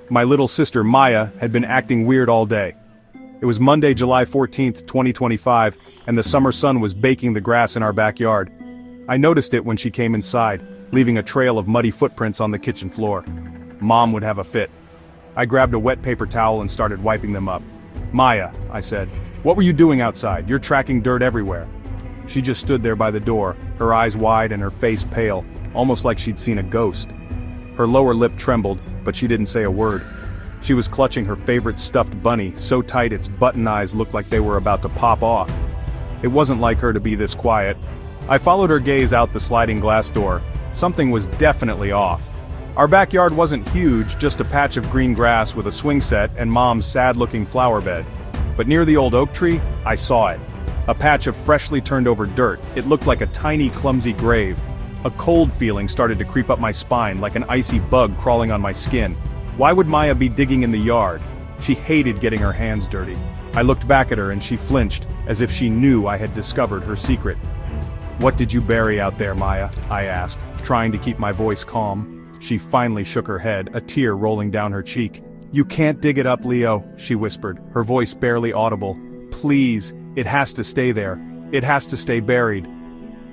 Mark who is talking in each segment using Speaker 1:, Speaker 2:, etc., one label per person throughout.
Speaker 1: My little sister Maya had been acting weird all day. It was Monday, July 14th, 2025, and the summer sun was baking the grass in our backyard. I noticed it when she came inside, leaving a trail of muddy footprints on the kitchen floor. Mom would have a fit. I grabbed a wet paper towel and started wiping them up. "Maya," I said, "what were you doing outside? You're tracking dirt everywhere." She just stood there by the door, her eyes wide and her face pale, almost like she'd seen a ghost. Her lower lip trembled, but she didn't say a word. She was clutching her favorite stuffed bunny, so tight its button eyes looked like they were about to pop off. It wasn't like her to be this quiet. I followed her gaze out the sliding glass door. Something was definitely off. Our backyard wasn't huge, just a patch of green grass with a swing set and Mom's sad-looking flower bed. But near the old oak tree, I saw it. A patch of freshly turned over dirt. It looked like a tiny, clumsy grave. A cold feeling started to creep up my spine like an icy bug crawling on my skin. Why would Maya be digging in the yard? She hated getting her hands dirty. I looked back at her and she flinched, as if she knew I had discovered her secret. "What did you bury out there, Maya?" I asked, trying to keep my voice calm. She finally shook her head, a tear rolling down her cheek. "You can't dig it up, Leo," she whispered, her voice barely audible. "Please, it has to stay there. It has to stay buried."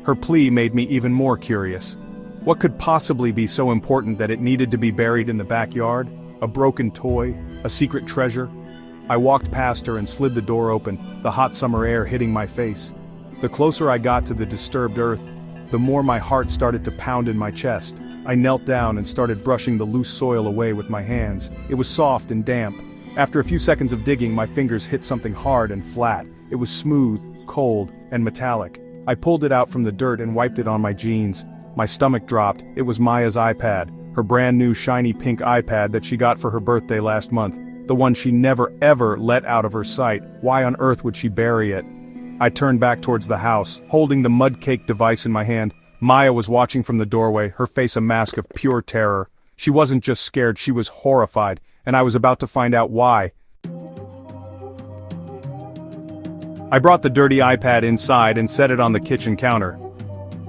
Speaker 1: Her plea made me even more curious. What could possibly be so important that it needed to be buried in the backyard? A broken toy? A secret treasure? I walked past her and slid the door open, the hot summer air hitting my face. The closer I got to the disturbed earth, the more my heart started to pound in my chest. I knelt down and started brushing the loose soil away with my hands. It was soft and damp. After a few seconds of digging, my fingers hit something hard and flat. It was smooth, cold, and metallic. I pulled it out from the dirt and wiped it on my jeans. My stomach dropped. It was Maya's iPad, her brand new shiny pink iPad that she got for her birthday last month, the one she never ever let out of her sight. Why on earth would she bury it? I turned back towards the house, holding the mud-caked device in my hand. Maya was watching from the doorway, her face a mask of pure terror. She wasn't just scared, she was horrified, and I was about to find out why. I brought the dirty iPad inside and set it on the kitchen counter.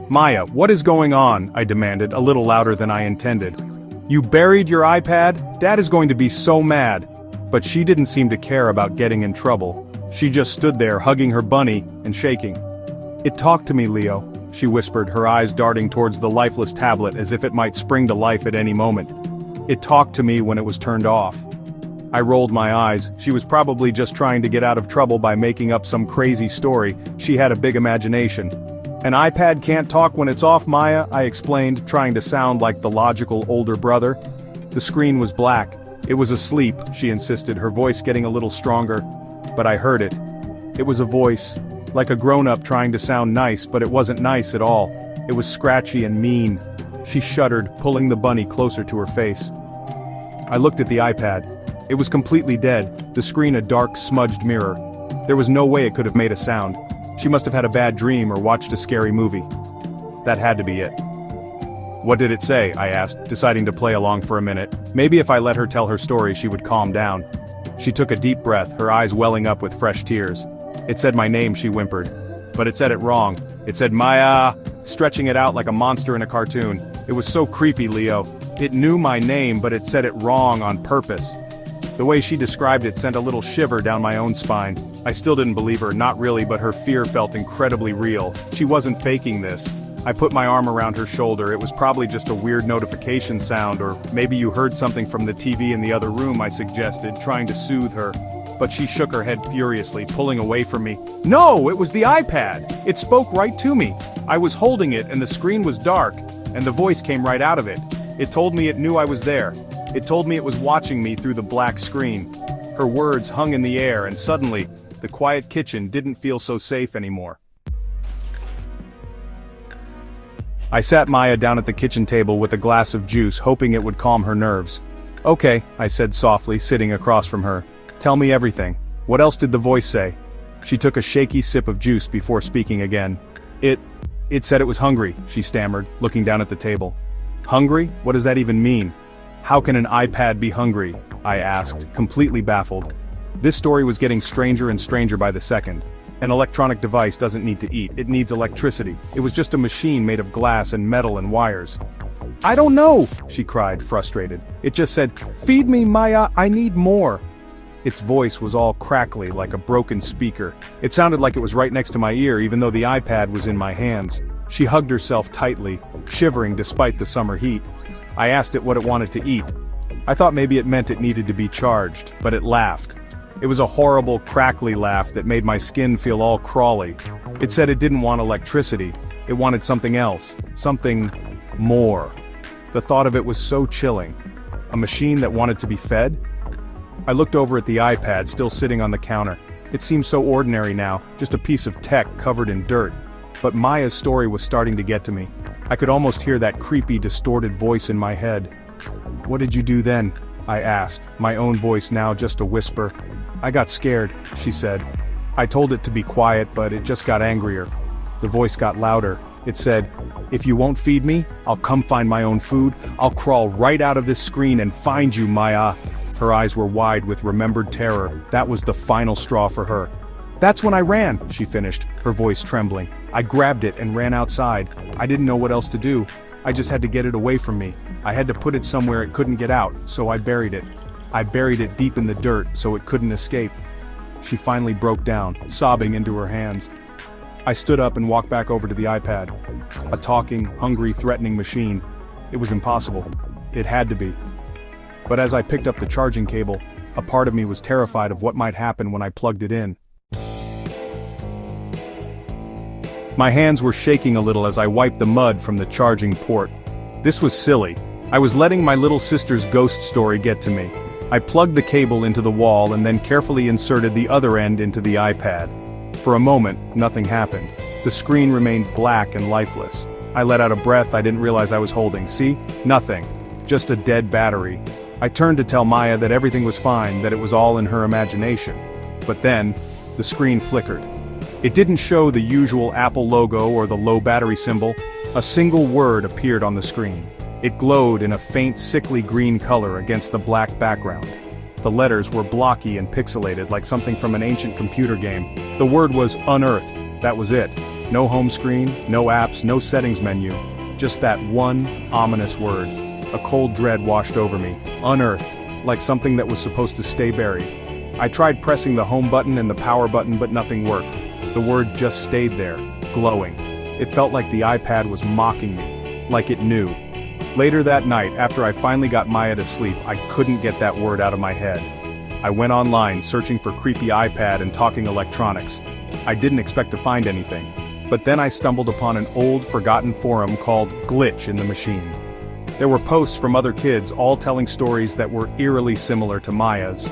Speaker 1: "Maya, what is going on?" I demanded, a little louder than I intended. "You buried your iPad? Dad is going to be so mad." But she didn't seem to care about getting in trouble. She just stood there, hugging her bunny and shaking. "It talked to me, Leo," she whispered, her eyes darting towards the lifeless tablet as if it might spring to life at any moment. "It talked to me when it was turned off." I rolled my eyes. She was probably just trying to get out of trouble by making up some crazy story. She had a big imagination. "An iPad can't talk when it's off, Maya," I explained, trying to sound like the logical older brother. "The screen was black. It was asleep," she insisted, her voice getting a little stronger. But I heard it. It was a voice, like a grown-up trying to sound nice, but it wasn't nice at all. It was scratchy and mean. She shuddered, pulling the bunny closer to her face. I looked at the iPad. It was completely dead, the screen a dark, smudged mirror. There was no way it could have made a sound. She must have had a bad dream or watched a scary movie. That had to be it. "What did it say?" I asked, deciding to play along for a minute. Maybe if I let her tell her story she would calm down. She took a deep breath, her eyes welling up with fresh tears. "It said my name," she whimpered. "But it said it wrong. It said Maya," stretching it out like a monster in a cartoon. It was so creepy, Leo. It knew my name, but it said it wrong on purpose. The way she described it sent a little shiver down my own spine. I still didn't believe her, not really, but her fear felt incredibly real. She wasn't faking this. I put my arm around her shoulder. It was probably just a weird notification sound, or maybe you heard something from the TV in the other room, I suggested, trying to soothe her. But she shook her head furiously, pulling away from me. "No, it was the iPad! It spoke right to me! I was holding it and the screen was dark, and the voice came right out of it. It told me it knew I was there. It told me it was watching me through the black screen." Her words hung in the air, and suddenly, the quiet kitchen didn't feel so safe anymore. I sat Maya down at the kitchen table with a glass of juice, hoping it would calm her nerves. "Okay," I said softly, sitting across from her. "Tell me everything. What else did the voice say?" She took a shaky sip of juice before speaking again. It said it was hungry," she stammered, looking down at the table. "Hungry? What does that even mean?" "How can an iPad be hungry?" I asked, completely baffled. This story was getting stranger and stranger by the second. An electronic device doesn't need to eat, it needs electricity. It was just a machine made of glass and metal and wires. "I don't know," she cried, frustrated. It just said, "Feed me, Maya, I need more." Its voice was all crackly like a broken speaker. It sounded like it was right next to my ear even though the iPad was in my hands. She hugged herself tightly, shivering despite the summer heat. I asked it what it wanted to eat. I thought maybe it meant it needed to be charged, but it laughed. It was a horrible, crackly laugh that made my skin feel all crawly. It said it didn't want electricity. It wanted something else. Something more. The thought of it was so chilling. A machine that wanted to be fed? I looked over at the iPad still sitting on the counter. It seemed so ordinary now, just a piece of tech covered in dirt. But Maya's story was starting to get to me. I could almost hear that creepy, distorted voice in my head. "What did you do then?" I asked, my own voice now just a whisper. "I got scared," she said. I told it to be quiet, but it just got angrier. The voice got louder. It said, "If you won't feed me, I'll come find my own food. I'll crawl right out of this screen and find you, Maya." Her eyes were wide with remembered terror. That was the final straw for her. "That's when I ran," she finished, her voice trembling. "I grabbed it and ran outside. I didn't know what else to do. I just had to get it away from me. I had to put it somewhere it couldn't get out, so I buried it. I buried it deep in the dirt so it couldn't escape." She finally broke down, sobbing into her hands. I stood up and walked back over to the iPad. A talking, hungry, threatening machine. It was impossible. It had to be. But as I picked up the charging cable, a part of me was terrified of what might happen when I plugged it in. My hands were shaking a little as I wiped the mud from the charging port. This was silly. I was letting my little sister's ghost story get to me. I plugged the cable into the wall and then carefully inserted the other end into the iPad. For a moment, nothing happened. The screen remained black and lifeless. I let out a breath I didn't realize I was holding. See? Nothing. Just a dead battery. I turned to tell Maya that everything was fine, that it was all in her imagination. But then, the screen flickered. It didn't show the usual Apple logo or the low battery symbol. A single word appeared on the screen. It glowed in a faint, sickly green color against the black background. The letters were blocky and pixelated like something from an ancient computer game. The word was unearthed. That was it. No home screen, no apps, no settings menu. Just that one ominous word. A cold dread washed over me. Unearthed. Like something that was supposed to stay buried. I tried pressing the home button and the power button, but nothing worked. The word just stayed there, glowing. It felt like the iPad was mocking me. Like it knew. Later that night, after I finally got Maya to sleep, I couldn't get that word out of my head. I went online, searching for creepy iPad and talking electronics. I didn't expect to find anything. But then I stumbled upon an old, forgotten forum called Glitch in the Machine. There were posts from other kids all telling stories that were eerily similar to Maya's.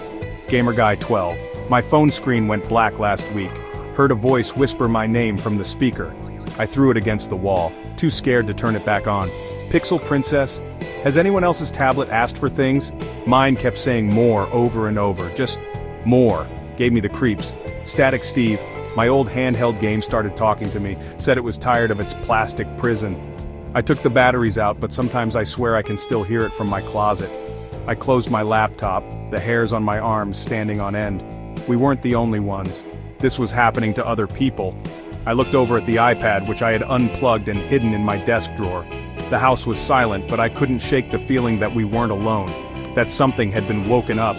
Speaker 1: GamerGuy12. My phone screen went black last week. Heard a voice whisper my name from the speaker. I threw it against the wall, too scared to turn it back on. Pixel Princess? Has anyone else's tablet asked for things? Mine kept saying more over and over, just more. Gave me the creeps. Static Steve, my old handheld game, started talking to me, said it was tired of its plastic prison. I took the batteries out, but sometimes I swear I can still hear it from my closet. I closed my laptop, the hairs on my arms standing on end. We weren't the only ones. This was happening to other people. I looked over at the iPad, which I had unplugged and hidden in my desk drawer. The house was silent, but I couldn't shake the feeling that we weren't alone. That something had been woken up.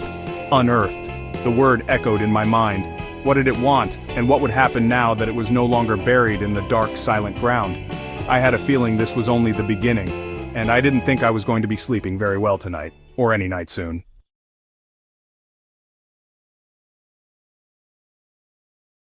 Speaker 1: Unearthed. The word echoed in my mind. What did it want, and what would happen now that it was no longer buried in the dark, silent ground? I had a feeling this was only the beginning, and I didn't think I was going to be sleeping very well tonight, or any night soon.